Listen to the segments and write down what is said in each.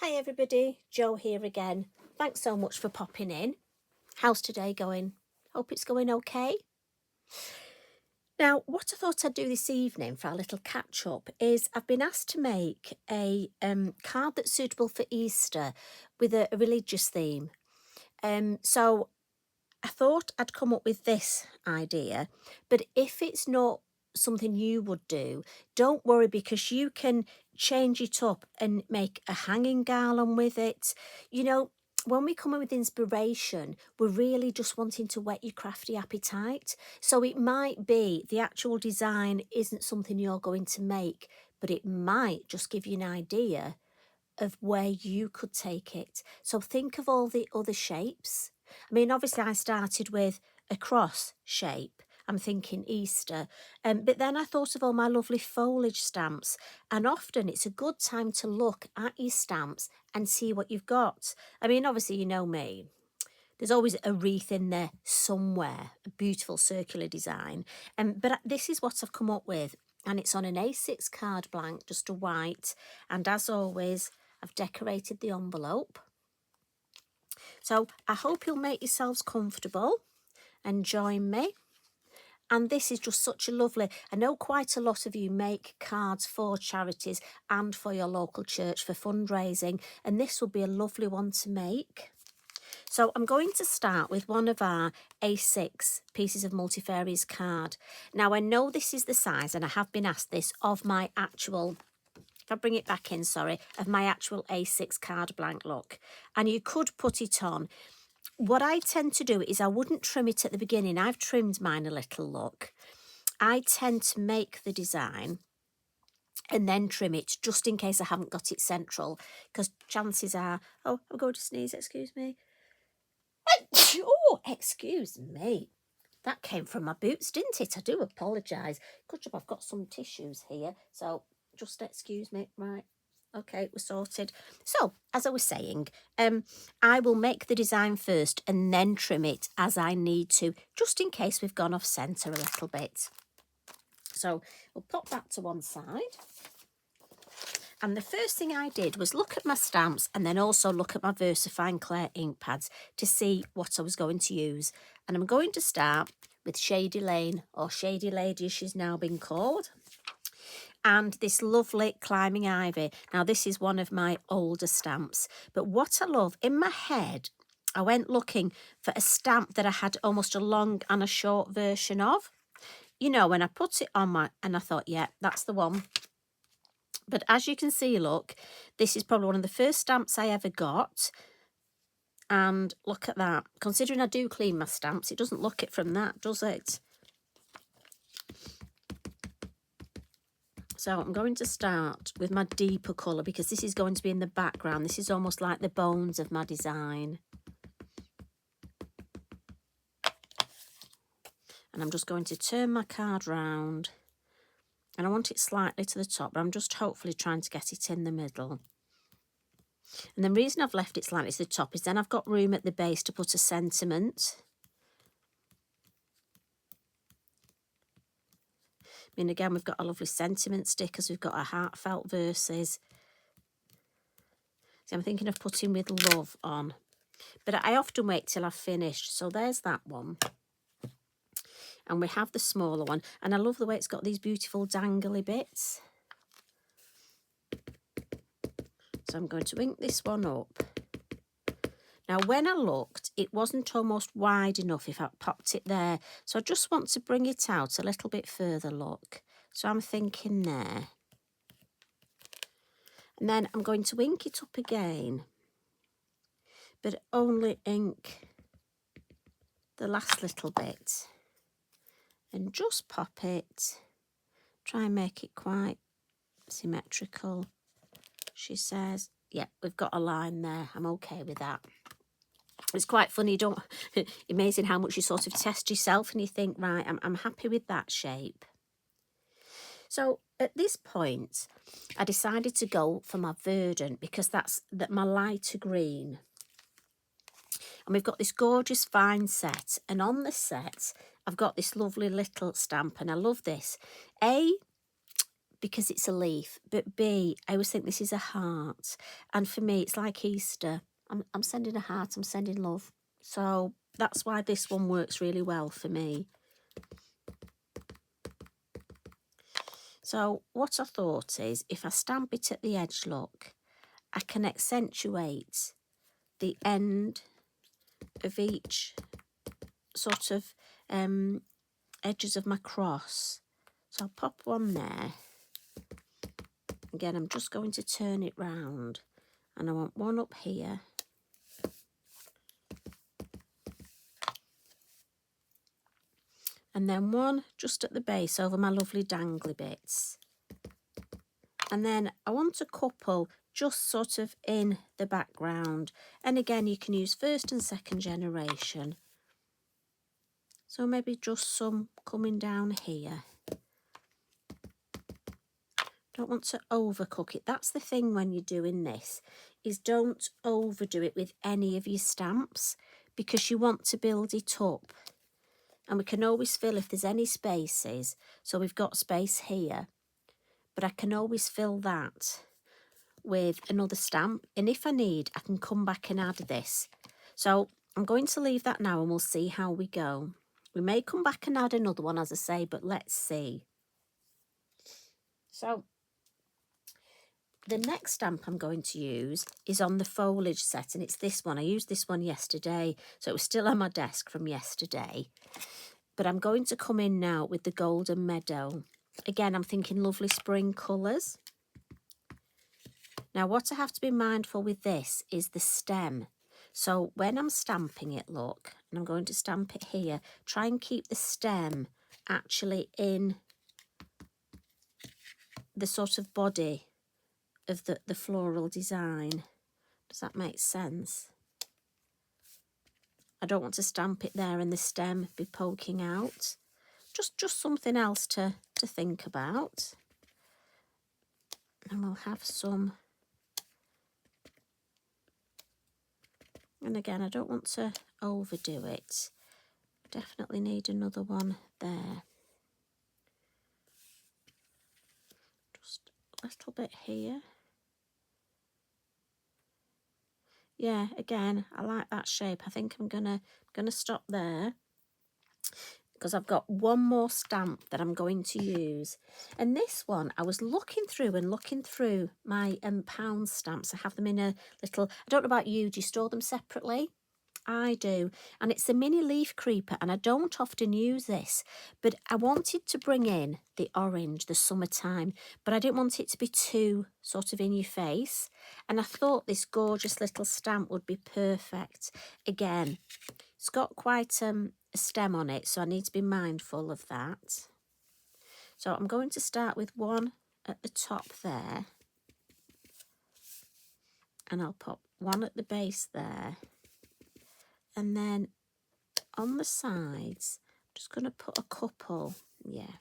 Hi everybody, Jo here again. Thanks so much for popping in. How's today going? Hope it's going okay. Now, what I thought I'd do this evening for our little catch up is I've been asked to make a card that's suitable for Easter with a religious theme. So I thought I'd come up with this idea, but if it's not something you would do, don't worry because you can change it up and make a hanging garland with it. You know, when we come in with inspiration, we're really just wanting to whet your crafty appetite. So it might be the actual design isn't something you're going to make, but it might just give you an idea of where you could take it. So think of all the other shapes. I mean, obviously, I started with a cross shape. I'm thinking Easter. But then I thought of all my lovely foliage stamps. And often it's a good time to look at your stamps and see what you've got. I mean, obviously, you know me. There's always a wreath in there somewhere, a beautiful circular design. But this is what I've come up with. And it's on an A6 card blank, just a white. And as always, I've decorated the envelope. So I hope you'll make yourselves comfortable and join me. And this is just such a lovely, I know quite a lot of you make cards for charities and for your local church for fundraising. And this would be a lovely one to make. So I'm going to start with one of our A6 pieces of multifarious card. Now I know this is the size, and I have been asked this, of my actual, if I bring it back in, sorry, of my actual A6 card blank look. And you could put it on. What I tend to do is I wouldn't trim it at the beginning. I've trimmed mine a little, look. I tend to make the design and then trim it just in case I haven't got it central, because chances are, oh, I'm going to sneeze, excuse me. Oh, excuse me. That came from my boots, didn't it? I do apologise. Good job I've got some tissues here. So just excuse me. Right. Okay, we're sorted. So, as I was saying, I will make the design first and then trim it as I need to, just in case we've gone off centre a little bit. So we'll pop that to one side. And the first thing I did was look at my stamps and then also look at my Versafine Clair ink pads to see what I was going to use. And I'm going to start with Shady Lane, or Shady Lady as she's now been called. And this lovely Climbing Ivy. Now this is one of my older stamps. But what I love, in my head, I went looking for a stamp that I had almost a long and a short version of. You know, when I put it on and I thought, yeah, that's the one. But as you can see, look, this is probably one of the first stamps I ever got. And look at that. Considering I do clean my stamps, it doesn't look it from that, does it? So I'm going to start with my deeper colour because this is going to be in the background. This is almost like the bones of my design. And I'm just going to turn my card round. And I want it slightly to the top, but I'm just hopefully trying to get it in the middle. And the reason I've left it slightly to the top is then I've got room at the base to put a sentiment. I mean, again, we've got a lovely sentiment stickers. We've got our heartfelt verses. So I'm thinking of putting with love on. But I often wait till I've finished. So there's that one. And we have the smaller one. And I love the way it's got these beautiful dangly bits. So I'm going to ink this one up. Now, when I looked, it wasn't almost wide enough if I popped it there. So I just want to bring it out a little bit further, look. So I'm thinking there. And then I'm going to ink it up again. But only ink the last little bit. And just pop it. Try and make it quite symmetrical. She says, yeah, we've got a line there. I'm okay with that. It's quite funny, amazing how much you sort of test yourself and you think, right, I'm happy with that shape. So at this point, I decided to go for my verdant because that's my lighter green. And we've got this gorgeous vine set. And on the set, I've got this lovely little stamp and I love this. because it's a leaf, but B, I always think this is a heart. And for me, it's like Easter. I'm sending a heart, I'm sending love. So that's why this one works really well for me. So what I thought is, if I stamp it at the edge, look, I can accentuate the end of each sort of edges of my cross. So I'll pop one there. Again, I'm just going to turn it round, and I want one up here. And then one just at the base over my lovely dangly bits. And then I want a couple just sort of in the background. And again, you can use first and second generation. So maybe just some coming down here. Don't want to overcook it. That's the thing when you're doing this, is don't overdo it with any of your stamps, because you want to build it up. And we can always fill if there's any spaces. So we've got space here, but I can always fill that with another stamp. And if I need, I can come back and add this. So I'm going to leave that now and we'll see how we go. We may come back and add another one, as I say, but let's see. So the next stamp I'm going to use is on the foliage set, and it's this one. I used this one yesterday, so it was still on my desk from yesterday. But I'm going to come in now with the Golden Meadow. Again, I'm thinking lovely spring colours. Now, what I have to be mindful with this is the stem. So when I'm stamping it, look, and I'm going to stamp it here, try and keep the stem actually in the sort of body of the floral design. Does that make sense? I don't want to stamp it there and the stem be poking out. Just something else to think about. And we'll have some. And again, I don't want to overdo it. Definitely need another one there. Just a little bit here. Yeah, again, I like that shape. I think I'm gonna stop there, because I've got one more stamp that I'm going to use. And this one, I was looking through my pound stamps. I have them in a little, I don't know about you, do you store them separately? I do. And it's a mini leaf creeper, and I don't often use this, but I wanted to bring in the orange, the summertime, but I didn't want it to be too sort of in your face. And I thought this gorgeous little stamp would be perfect. Again, it's got quite a stem on it, so I need to be mindful of that. So I'm going to start with one at the top there, and I'll pop one at the base there. And then on the sides, I'm just going to put a couple, yeah.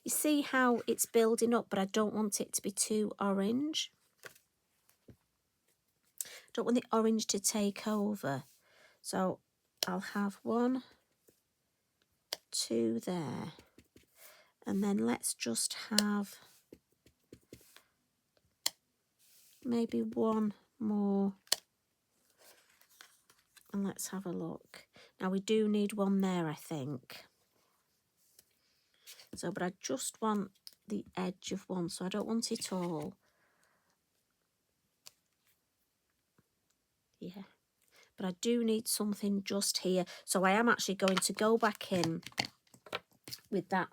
You see how it's building up, but I don't want it to be too orange. Don't want the orange to take over. So I'll have 1, 2 there. And then let's just have maybe one more. And let's have a look. Now we do need one there, I think. So, but I just want the edge of one, so I don't want it all. Yeah. But I do need something just here. So I am actually going to go back in with that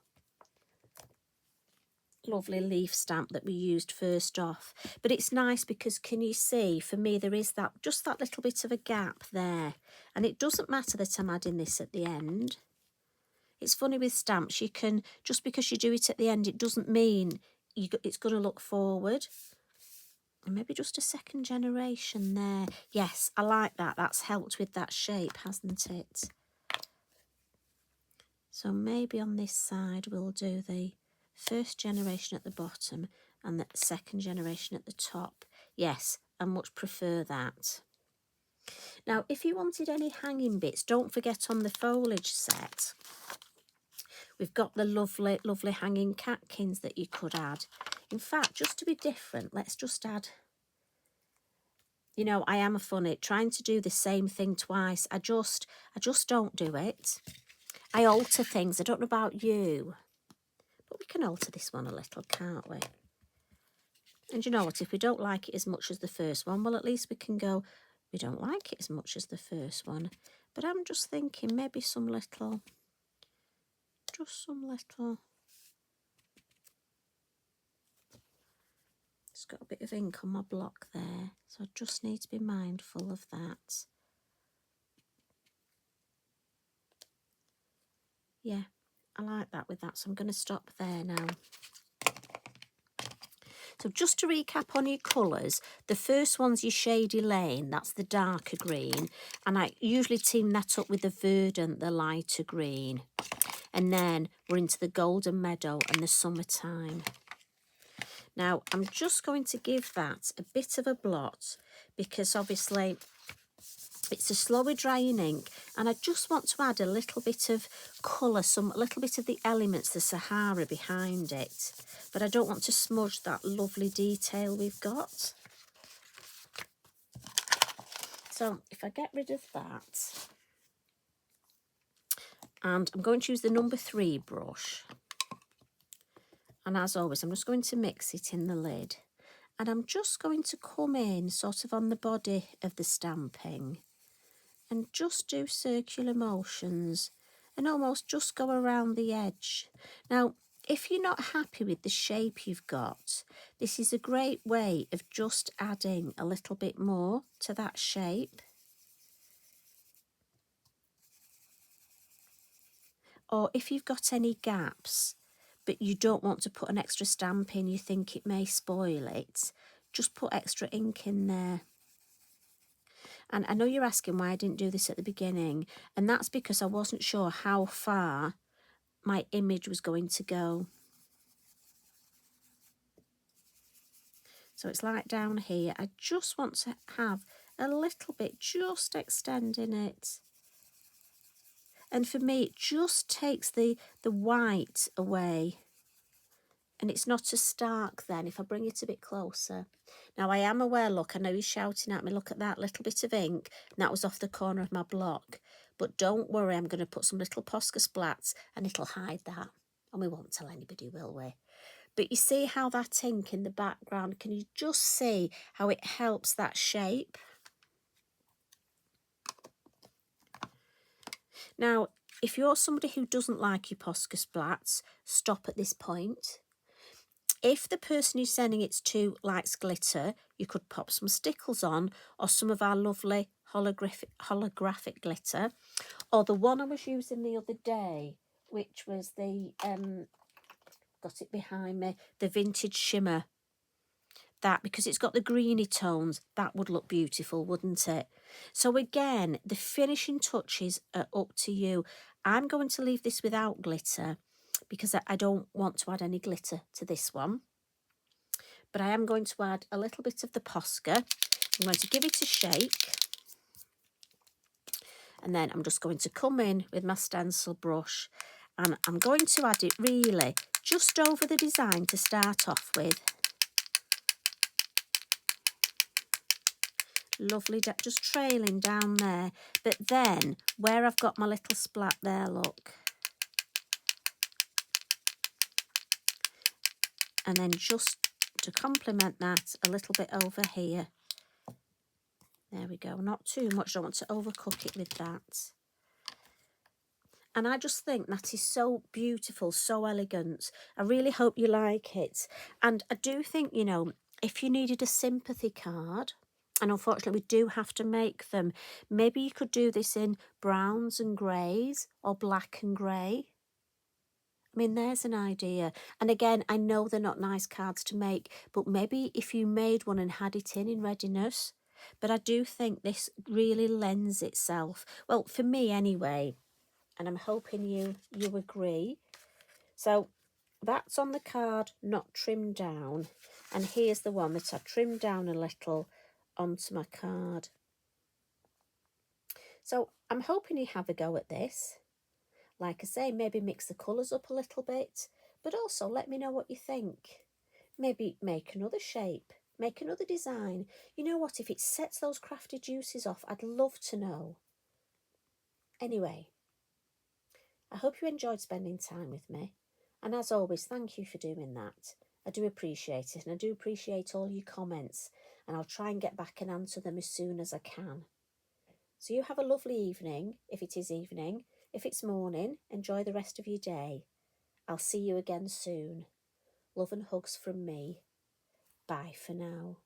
lovely leaf stamp that we used first off. But it's nice because, can you see, for me there is that, just that little bit of a gap there. And it doesn't matter that I'm adding this at the end. It's funny with stamps, you can, just because you do it at the end, it doesn't mean it's going to look forward. And maybe just a second generation there. Yes, I like that. That's helped with that shape, hasn't it? So maybe on this side we'll do the first generation at the bottom and the second generation at the top. Yes, I much prefer that. Now, if you wanted any hanging bits, don't forget on the foliage set, We've got the lovely, lovely hanging catkins that you could add. In fact, just to be different, let's just add... You know, I am a funny, trying to do the same thing twice. I just don't do it. I alter things. I don't know about you, but we can alter this one a little, can't we? And you know what? If we don't like it as much as the first one, well, at least we can go, we don't like it as much as the first one. But I'm just thinking maybe some little, just some little... It's got a bit of ink on my block there, so I just need to be mindful of that. Yeah, I like that with that, so I'm going to stop there now. So just to recap on your colours, the first one's your Shady Lane, that's the darker green, and I usually team that up with the Verdant, the lighter green. And then we're into the Golden Meadow and the Summertime. Now, I'm just going to give that a bit of a blot because obviously it's a slower drying ink, and I just want to add a little bit of colour, a little bit of the elements, the Sahara behind it. But I don't want to smudge that lovely detail we've got. So if I get rid of that, and I'm going to use the number 3 brush. And as always, I'm just going to mix it in the lid. And I'm just going to come in sort of on the body of the stamping and just do circular motions and almost just go around the edge. Now, if you're not happy with the shape you've got, this is a great way of just adding a little bit more to that shape. Or if you've got any gaps, but you don't want to put an extra stamp in, you think it may spoil it, just put extra ink in there. And I know you're asking why I didn't do this at the beginning, and that's because I wasn't sure how far my image was going to go. So it's like down here, I just want to have a little bit, just extending it. And for me, it just takes the white away. And it's not as stark then if I bring it a bit closer. Now I am aware, look, I know you're shouting at me, look at that little bit of ink, and that was off the corner of my block. But don't worry, I'm going to put some little Posca splats and it'll hide that. And we won't tell anybody, will we? But you see how that ink in the background, can you just see how it helps that shape? Now, if you're somebody who doesn't like your Posca splats, stop at this point. If the person you're sending it to likes glitter, you could pop some stickles on, or some of our lovely holographic glitter, or the one I was using the other day, which was the, got it behind me, the Vintage Shimmer. That, because it's got the greeny tones, that would look beautiful, wouldn't it? So again, the finishing touches are up to you. I'm going to leave this without glitter because I don't want to add any glitter to this one. But I am going to add a little bit of the Posca. I'm going to give it a shake. And then I'm just going to come in with my stencil brush. And I'm going to add it really just over the design to start off with. Lovely, just trailing down there. But then, where I've got my little splat there, look. And then just to complement that, a little bit over here. There we go, not too much, don't want to overcook it with that. And I just think that is so beautiful, so elegant. I really hope you like it. And I do think, you know, if you needed a sympathy card, and unfortunately we do have to make them, maybe you could do this in browns and greys or black and grey. I mean, there's an idea. And again, I know they're not nice cards to make, but maybe if you made one and had it in readiness. But I do think this really lends itself, well, for me anyway, and I'm hoping you agree. So that's on the card, not trimmed down. And here's the one that I trimmed down a little onto my card. So I'm hoping you have a go at this. Like I say, maybe mix the colours up a little bit, but also let me know what you think. Maybe make another shape, make another design. You know what, if it sets those crafty juices off, I'd love to know. Anyway, I hope you enjoyed spending time with me. And as always, thank you for doing that. I do appreciate it, and I do appreciate all your comments, and I'll try and get back and answer them as soon as I can. So you have a lovely evening, if it is evening. If it's morning, enjoy the rest of your day. I'll see you again soon. Love and hugs from me. Bye for now.